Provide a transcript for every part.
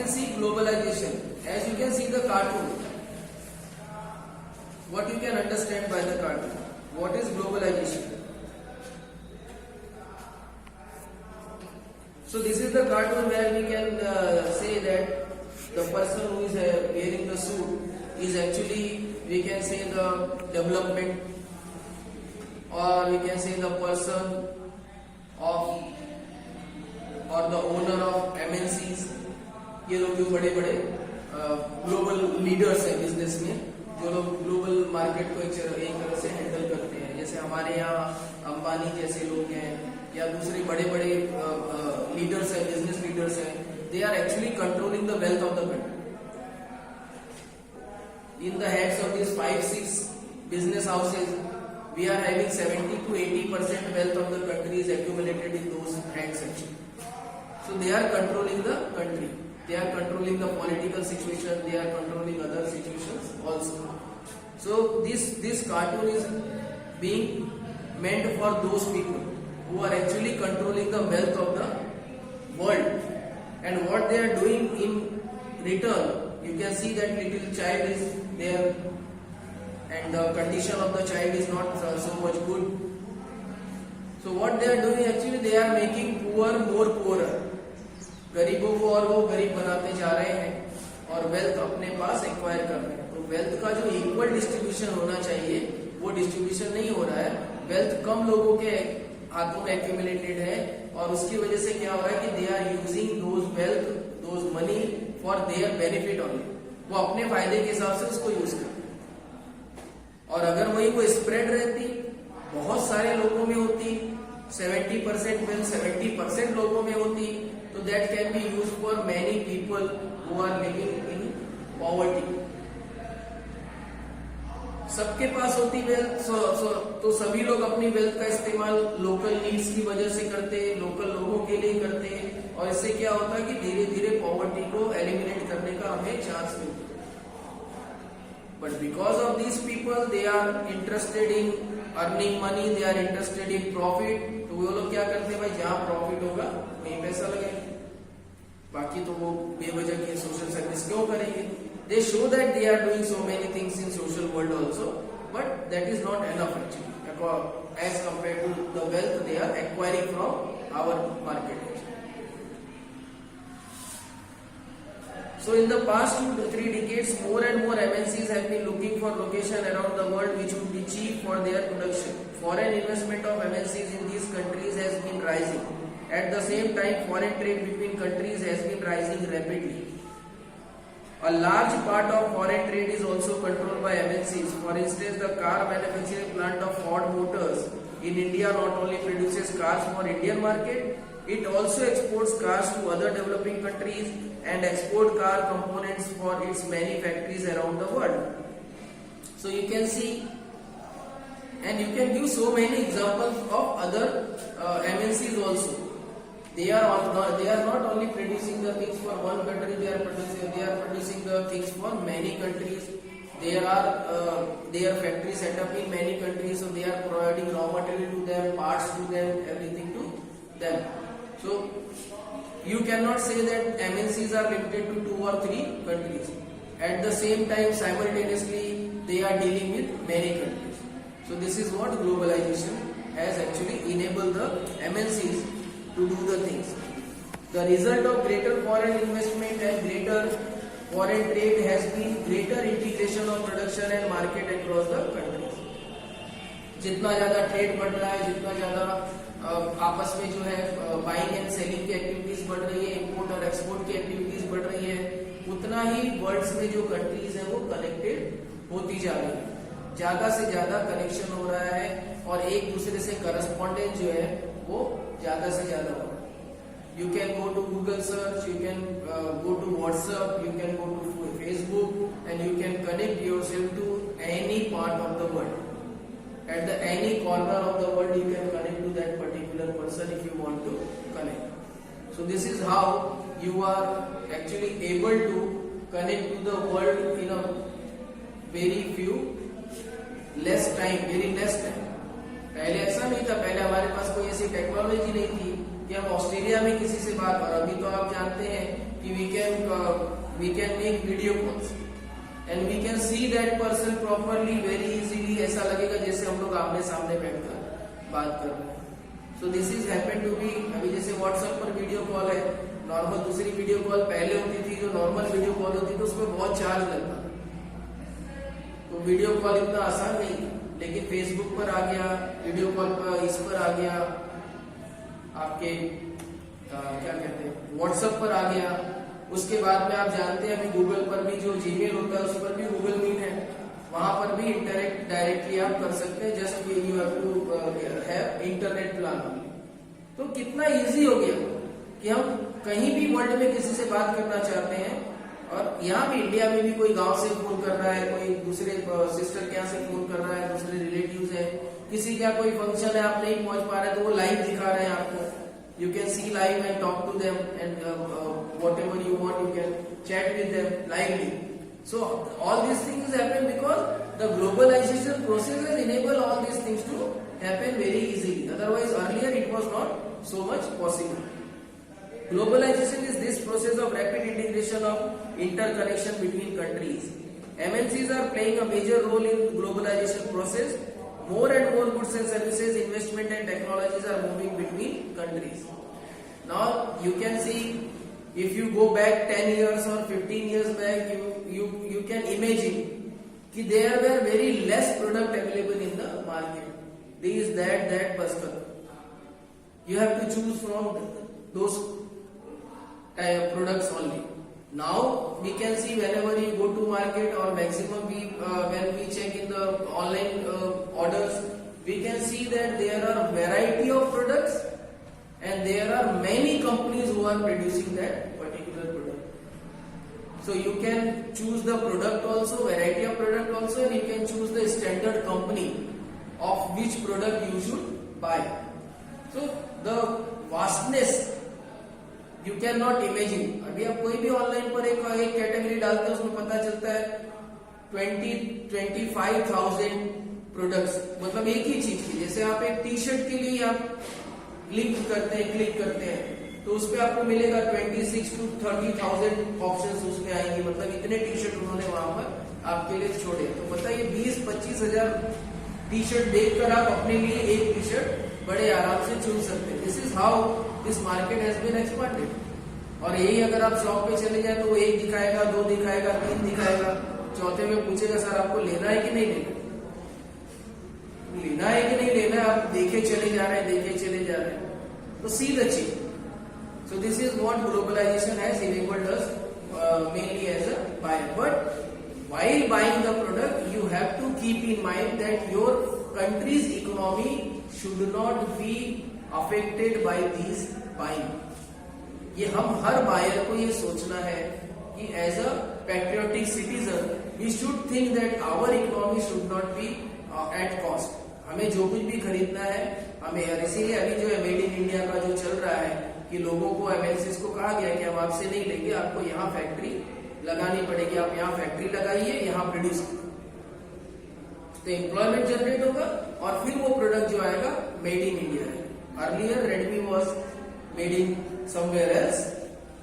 will see globalization. As you can see the cartoon, what you can understand by the cartoon? What is globalization? So this is the cartoon where we can say that the person who is wearing the suit is actually, we can say, the development, or we can say the person of or the owner of MNCs. ये लोग जो बड़े बड़े global leaders हैं business में, जो लोग global market को एक तरह से हैंडल करते हैं, जैसे हमारे यहाँ अंबानी जैसे लोग हैं या दूसरे बड़े बड़े लीडर्स हैं, बिजनेस लीडर्स हैं. They are actually controlling the wealth of the country. In the heads of these 5-6 business houses, we are having 70 to 80% wealth of the country is accumulated in those hands actually. So they are controlling the country. They are controlling the political situation. They are controlling other situations also. So this cartoon is being meant for those people who are actually controlling the wealth of the world. And what they are doing in return, you can see that little child is there and the condition of the child is not so much good. So what they are doing actually, they are making poor more poorer. गरीबों को और वो गरीब बनाते जा रहे हैं और वेल्थ अपने पास एक्वायर कर रहे हैं. तो वेल्थ का जो इक्वल डिस्ट्रीब्यूशन होना चाहिए वो डिस्ट्रीब्यूशन नहीं हो रहा है. वेल्थ कम लोगों के हाथों में एक्यूमुलेटेड है और उसकी वजह से क्या हो रहा है कि they are using those wealth, those money for their benefit only. वो अपने फायदे के हिसाब से उसको यूज करते हैं. और अगर वही वो स्प्रेड रहती, बहुत सारे लोगों में होती, 70% वेल्थ 70% लोगों में होती, तो that can be use for many people who are living in poverty. सबके पास होती वेल्थ, तो सभी लोग अपनी वेल्थ का इस्तेमाल लोकल नीड्स की वजह से करते, लोकल लोगों के लिए करते, और इससे क्या होता है कि धीरे धीरे पॉवर्टी को एलिमिनेट करने का हमें चांस मिलता है. But because of these people, they are interested in earning money, they are interested in profit. तो वो लोग क्या करते हैं भाई, जहां प्रॉफिट होगा वहीं पैसा लगेगा, बाकी तो वो बेवजह की सोशल सर्विस क्यों करेंगे. They show that they are doing so many things in social world also, but that is not enough actually as compared to the wealth they are acquiring from our market. So in the past 2 to 3 decades, more and more MNCs have been looking for location around the world which would be cheap for their production. Foreign investment of MNCs in these countries has been rising. At the same time, foreign trade between countries has been rising rapidly. A large part of foreign trade is also controlled by MNCs. For instance, the car manufacturing plant of Ford Motors in India not only produces cars for Indian market, it also exports cars to other developing countries and export car components for its many factories around the world. So you can see, and you can give so many examples of other MNCs also. They are not only producing the things for one country, they are producing the things for many countries. There are factories set up in many countries, so they are providing raw material to them, parts to them, everything to them. So you cannot say that MNCs are limited to 2 or 3 countries. At the same time, simultaneously, they are dealing with many countries. So this is what globalization has actually enabled the MNCs to do the things. The result of greater foreign investment and greater foreign trade has been greater integration of production and market across the countries. जितना ज्यादा trade बढ़ रहा है, जितना ज्यादा आपस में जो है बाइंग एंड सेलिंग की एक्टिविटीज बढ़ रही है, इंपोर्ट और एक्सपोर्ट की एक्टिविटीज बढ़ रही है, उतना ही वर्ल्ड में जो कंट्रीज है वो कनेक्टेड होती जा रही है. ज्यादा से ज्यादा कनेक्शन हो रहा है और एक दूसरे से करस्पॉन्डेंस जो है वो ज्यादा से ज्यादा हो. You can go to Google search, you can go to WhatsApp, you can go to Facebook, and you can connect yourself to any part of the world. At the any corner of the world, you can connect to that particular person if you want to connect. So this is how you are actually able to connect to the world in a very less time. पहले ऐसा नहीं था. पहले हमारे पास कोई ऐसी technology नहीं थी कि हम ऑस्ट्रेलिया में किसी से बात, और अभी तो आप जानते हैं कि we can make video calls and we can see that person properly very easily. ऐसा लगेगा जैसे हम लोग आमने सामने बैठकर बात कर रहे हैं. So this is happen to be, अभी जैसे WhatsApp पर वीडियो कॉल है, नॉर्मल दूसरी वीडियो कॉल पहले होती थी, जो नॉर्मल वीडियो कॉल होती थी उसमें बहुत चार्ज लगता था, तो वीडियो कॉल इतना आसान नहीं था. लेकिन फेसबुक पर आ गया, वीडियो कॉल पर इस पर आ गया, आपके क्या कहते हैं व्हाट्सएप पर आ गया. उसके बाद में आप जानते हैं अभी गूगल पर भी जो जीमेल होता है उस पर भी गूगल मीट है, वहां पर भी इंटरेक्ट डायरेक्टली आप कर सकते हैं. Just you have to have internet plan. तो कितना इजी हो गया कि हम कहीं भी वर्ल्ड में किसी से बात करना चाहते हैं, और यहाँ भी इंडिया में भी कोई गांव से फोन कर रहा है, कोई दूसरे सिस्टर के यहाँ से फोन कर रहा है, दूसरे रिलेटिव्स है, किसी का कोई फंक्शन है आप नहीं पहुंच पा रहे तो वो लाइव दिखा रहे हैं आपको. You can see live and talk to them and whatever you want you can chat with them lively. So all these things happen because the globalization process has enabled all these things to happen very easily. Otherwise earlier it was not so much possible. Globalization is this process of rapid integration of interconnection between countries. MNCs are playing a major role in globalization process. More and more goods and services, investment and technologies are moving between countries. Now you can see, if you go back 10 years or 15 years back, you can imagine कि there were very less product available in the market. This, that basket. You have to choose from those type of products only. Now we can see whenever you go to market, or maximum when we check in the online orders, we can see that there are variety of products and there are many companies who are producing that particular product. So you can choose the product also, variety of product also, and you can choose the standard company of which product you should buy. So the vastness you cannot imagine. अभी आप कोई भी online पर एक category डालते हैं उसमें पता चलता है 25,000 प्रोडक्ट्स, मतलब एक ही चीज की. जैसे आप एक टी शर्ट के लिए आप क्लिक करते हैं तो उसपे आपको मिलेगा 26 to 30,000 ऑप्शंस उसमें आएंगे. मतलब इतने टी शर्ट उन्होंने वहां पर आपके लिए छोड़े. तो बताइए 20-25 हजार टी शर्ट देखकर आप अपने लिए एक टी शर्ट बड़े आराम से चुन सकते हैं. This is how this market has been expanded. और यही अगर आप शॉप पे चले जाए तो वो एक दिखाएगा, दो दिखाएगा, तीन दिखाएगा, चौथे में पूछेगा सर आपको लेना है कि नहीं लेना है कि नहीं लेना है. आप देखे चले जा रहे हैं. तो see the change. So this is what globalization has enabled us mainly as a buyer. But while buying the product, you have to keep in mind that your country's economy should not be affected by these buying. ये हम हर buyer को ये सोचना है कि as a patriotic citizen we should think that our economy should not be at cost. हमें जो कुछ भी खरीदना है हमें, और इसीलिए अभी जो है मेड इन इंडिया का जो चल रहा है कि लोगों को एमएनसीज को कहा गया कि हम आपसे नहीं लेंगे, आपको यहाँ फैक्ट्री लगानी पड़ेगी, आप यहाँ फैक्ट्री लगाइए, यहाँ प्रोड्यूस करो, तो एम्प्लॉयमेंट जनरेट होगा और फिर वो प्रोडक्ट जो आएगा मेड इन इंडिया है. Earlier Redmi was made in somewhere else.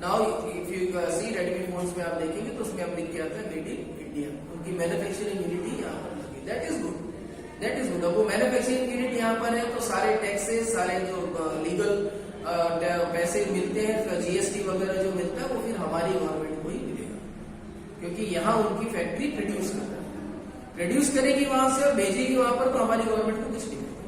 Now if you see Redmi phones में आप देखेंगे तो उसमें आप लिख के आता है मेड इन इंडिया. उनकी मैन्युफैक्चरिंग यूनिट यहाँ पर लगी. That is good. अब वो मैन्युफैक्चरिंग यूनिट यहाँ पर है तो सारे टैक्सेस, सारे जो लीगल पैसे मिलते हैं, जीएसटी वगैरह जो मिलता है वो फिर हमारी गवर्नमेंट को ही मिलेगा, क्योंकि यहाँ उनकी फैक्ट्री प्रोड्यूस करेगी वहां से और भेजेगी वहां पर, तो हमारी गवर्नमेंट को कुछ नहीं मिलेगा.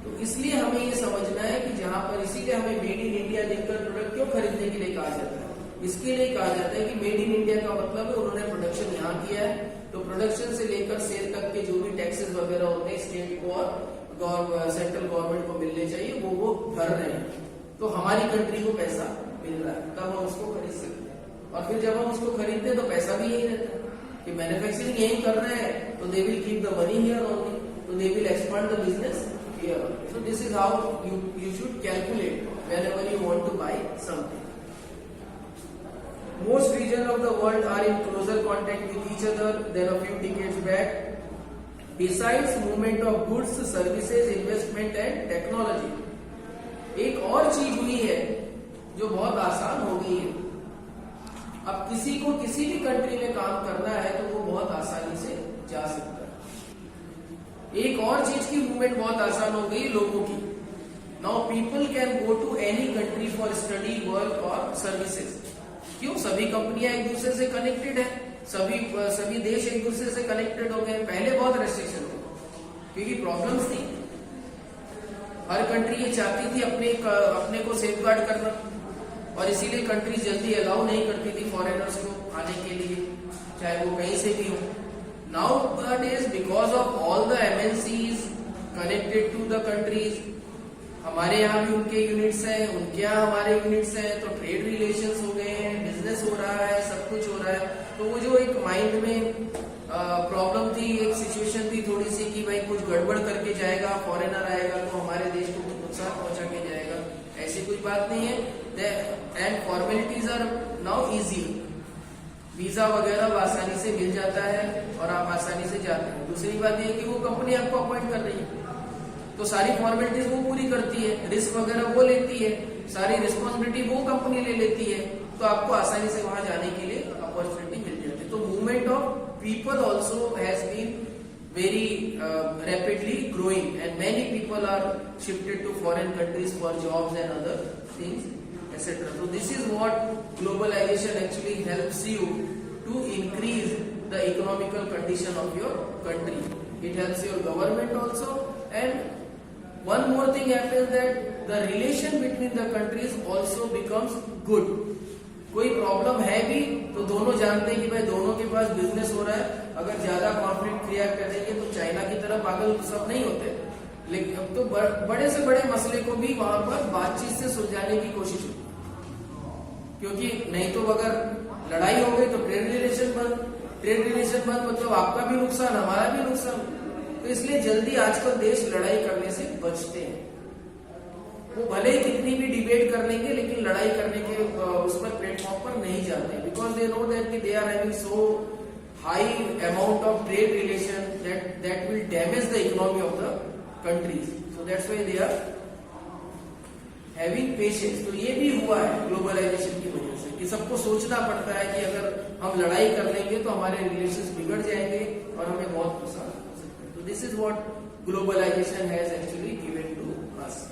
तो इसलिए हमें ये समझना है कि जहां पर, इसीलिए हमें मेड इन इंडिया देखकर प्रोडक्ट क्यों खरीदने के लिए कहा जाता है. इसके लिए कहा जाता है कि मेड इन इंडिया का मतलब है उन्होंने प्रोडक्शन यहाँ किया है, तो प्रोडक्शन से लेकर सेल तक के जो भी टैक्सेस वगैरह होते हैं स्टेट को और सेंट्रल गवर्नमेंट को मिलने चाहिए वो भर रहे हैं, तो हमारी कंट्री को पैसा मिल रहा है, तब हम उसको खरीद सकते हैं. और फिर जब हम उसको खरीदते हैं तो पैसा भी यही रहता है कि मैन्युफैक्चरिंग यही कर रहे हैं, तो they will keep the money here only, तो they will expand the business here. So this is how you should calculate whenever you want to buy something. Most regions of the world are in closer contact with each other than a few decades back. Besides movement of goods, services, investment and technology, एक और चीज हुई है जो बहुत आसान हो गई है। अब किसी को किसी भी कंट्री में काम करना है तो वो बहुत आसानी से जा सकता है। एक और चीज की मूवमेंट बहुत आसान हो गई लोगों की। Now people can go to any country for study, work और सर्विसेज। क्यों? सभी कंपनियां एक दूसरे से कनेक्टेड है, सभी देश एक दूसरे से कनेक्टेड हो गए। पहले बहुत रेस्ट्रिक्शन थे क्योंकि प्रॉब्लम्स थी। हर कंट्री ये चाहती थी अपने को सेफगार्ड करना, और इसीलिए कंट्री जल्दी अलाउ नहीं करती थी फॉरेनर्स को आने के लिए, चाहे वो कहीं से भी हो। Nowadays because of all the MNCs connected to the countries, हमारे यहाँ भी उनके यूनिट्स हैं, उनके यहाँ हमारे यूनिट्स हैं, तो ट्रेड रिलेशंस हो गए हैं, बिजनेस हो रहा है, सब कुछ हो रहा है। तो वो जो एक माइंड में प्रॉब्लम थी, एक सिचुएशन थी थोड़ी सी कि भाई कुछ गड़बड़ करके जाएगा, फॉरेनर आएगा तो हमारे देश को कुछ नुकसान पहुंचा के जाएगा, ऐसी कोई बात नहीं है। And formalities are now easy, visa वगैरह आसानी से मिल जाता है और आप आसानी से जाते हैं। दूसरी बात यह कि वो कंपनी आपको अपॉइंट कर रही है तो सारी फॉर्मेलिटीज वो पूरी करती है, रिस्क वगैरह वो लेती है, सारी रिस्पॉन्सिबिलिटी वो कंपनी ले लेती है, तो आपको आसानी से वहां जाने के लिए अपॉर्चुनिटी मिल जाती है। तो movement of people also has been very rapidly growing, and many people are shifted to foreign countries for jobs and other things, etc. So this is what globalization actually helps you to increase the economical condition of your country. It helps your government also, and one more thing happens that the relation between the countries also becomes good. कोई problem है भी तो दोनों जानते हैं कि भाई दोनों के पास बिजनेस हो रहा है। अगर ज्यादा कॉन्फ्लिक्ट क्रिएट करेंगे तो चाइना की तरह पागल सब नहीं होते, लेकिन अब तो बड़े से बड़े मसले को भी वहां पर बातचीत से सुलझाने की कोशिश होती, क्योंकि नहीं तो अगर लड़ाई हो गई तो ट्रेड रिलेशन बंद मतलब आपका भी नुकसान, हमारा भी नुकसान। तो इसलिए जल्दी आजकल देश लड़ाई करने से बचते हैं। वो भले ही कितनी भी डिबेट कर लेंगे लेकिन लड़ाई करने के उस पर प्लेटफॉर्म पर नहीं जाते, because they know that they are having so high amount of trade relation that will damage the economy of the countries. So that's why they are having patience. तो ये भी हुआ है ग्लोबलाइजेशन की वजह से कि सबको सोचना पड़ता है कि अगर हम लड़ाई कर लेंगे तो हमारे रिलेशंस बिगड़ जाएंगे और हमें बहुत नुकसान हो सकता है। तो this is what globalisation has actually given to us.